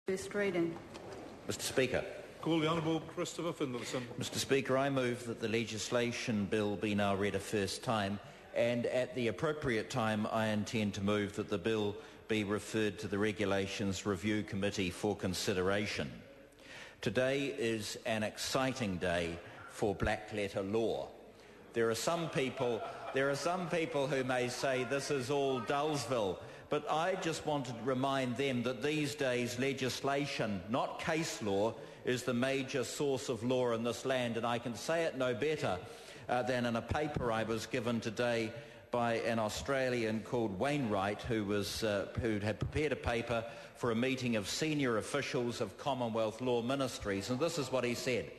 First reading. Mr Speaker. Call the Honourable Christopher Findlayson. Mr Speaker, I move that the legislation bill be now read a first time, and at the appropriate time I intend to move that the bill be referred to the Regulations Review Committee for consideration. Today is an exciting day for black letter law. There are some people who may say this is all Dullsville, but I just wanted to remind them that these days legislation, not case law, is the major source of law in this land, and I can say it no better than in a paper I was given today by an Australian called Wainwright, who had prepared a paper for a meeting of senior officials of Commonwealth Law Ministries, and this is what he said.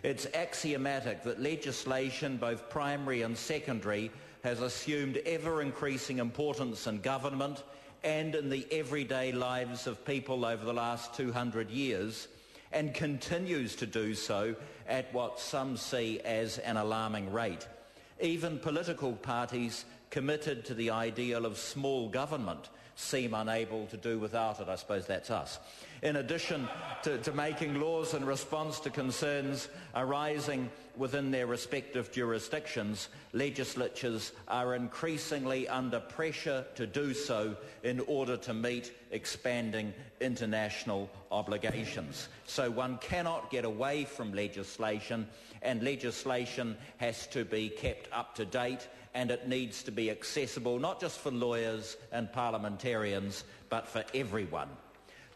It's axiomatic that legislation, both primary and secondary, has assumed ever-increasing importance in government and in the everyday lives of people over the last 200 years, and continues to do so at what some see as an alarming rate. Even political parties committed to the ideal of small government seem unable to do without it. I suppose that's us. In addition to making laws in response to concerns arising within their respective jurisdictions, legislatures are increasingly under pressure to do so in order to meet expanding international obligations. So one cannot get away from legislation, and legislation has to be kept up to date, and it needs to be accessible not just for lawyers and parliamentarians, but for everyone.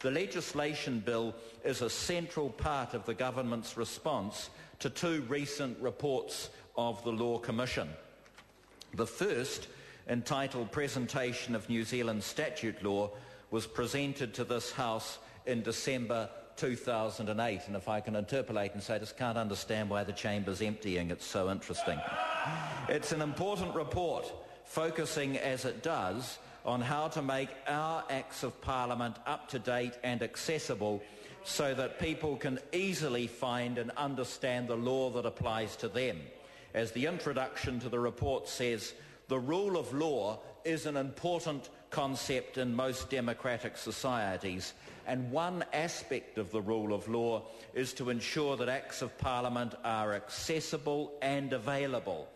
The legislation bill is a central part of the government's response to two recent reports of the Law Commission. The first, entitled Presentation of New Zealand Statute Law, was presented to this House in December 2008, and if I can interpolate and say I just can't understand why the chamber's emptying, it's so interesting. It's an important report, focusing as it does on how to make our Acts of Parliament up to date and accessible so that people can easily find and understand the law that applies to them. As the introduction to the report says, the rule of law is an important concept in most democratic societies, and one aspect of the rule of law is to ensure that Acts of Parliament are accessible and available.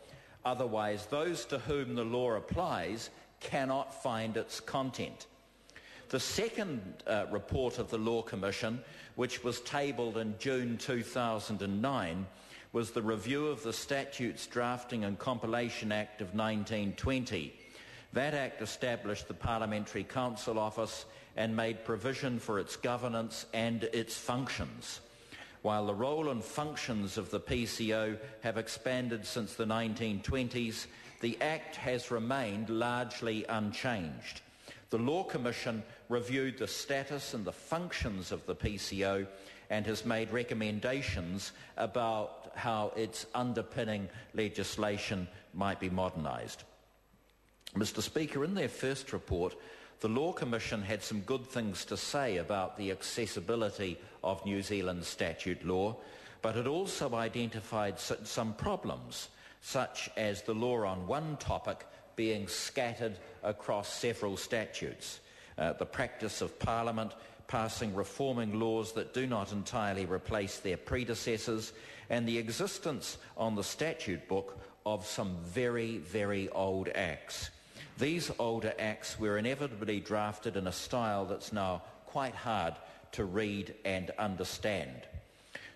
Otherwise, those to whom the law applies cannot find its content. The second report of the Law Commission, which was tabled in June 2009, was the review of the Statutes Drafting and Compilation Act of 1920. That Act established the Parliamentary Council Office and made provision for its governance and its functions. While the role and functions of the PCO have expanded since the 1920s, the Act has remained largely unchanged. The Law Commission reviewed the status and the functions of the PCO and has made recommendations about how its underpinning legislation might be modernised. Mr Speaker, in their first report, the Law Commission had some good things to say about the accessibility of New Zealand statute law, but it also identified some problems, such as the law on one topic being scattered across several statutes, the practice of Parliament passing reforming laws that do not entirely replace their predecessors, and the existence on the statute book of some very, very old acts. These older acts were inevitably drafted in a style that's now quite hard to read and understand.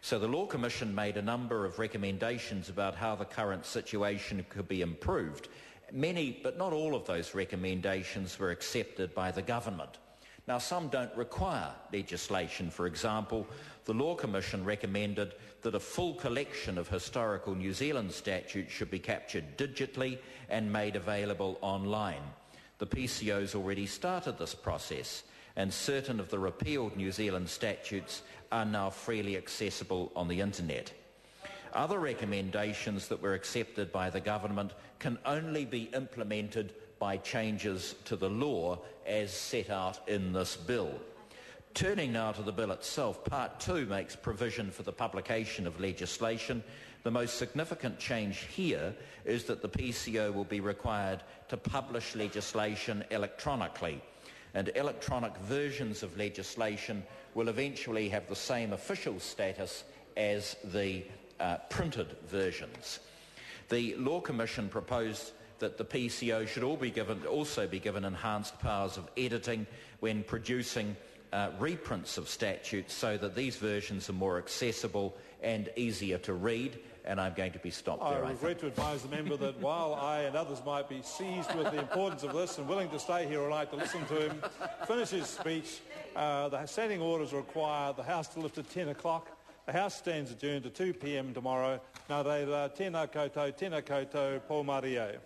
So the Law Commission made a number of recommendations about how the current situation could be improved. Many, but not all of those recommendations were accepted by the government. Now, some don't require legislation. For example, the Law Commission recommended that a full collection of historical New Zealand statutes should be captured digitally and made available online. The PCO's already started this process, and certain of the repealed New Zealand statutes are now freely accessible on the internet. Other recommendations that were accepted by the government can only be implemented by changes to the law as set out in this bill. Turning now to the bill itself, Part 2 makes provision for the publication of legislation. The most significant change here is that the PCO will be required to publish legislation electronically. and electronic versions of legislation will eventually have the same official status as the printed versions. The Law Commission proposed that the PCO should also be given enhanced powers of editing when producing reprints of statutes, so that these versions are more accessible and easier to read. And I'm going to be stopped there. I regret to advise the member that while I and others might be seized with the importance of this and willing to stay here all night to listen to him finish his speech, the standing orders require the House to lift at 10 o'clock. The House stands adjourned to 2 p.m. tomorrow. Nā reira, tēnā koutou, Paul Marie.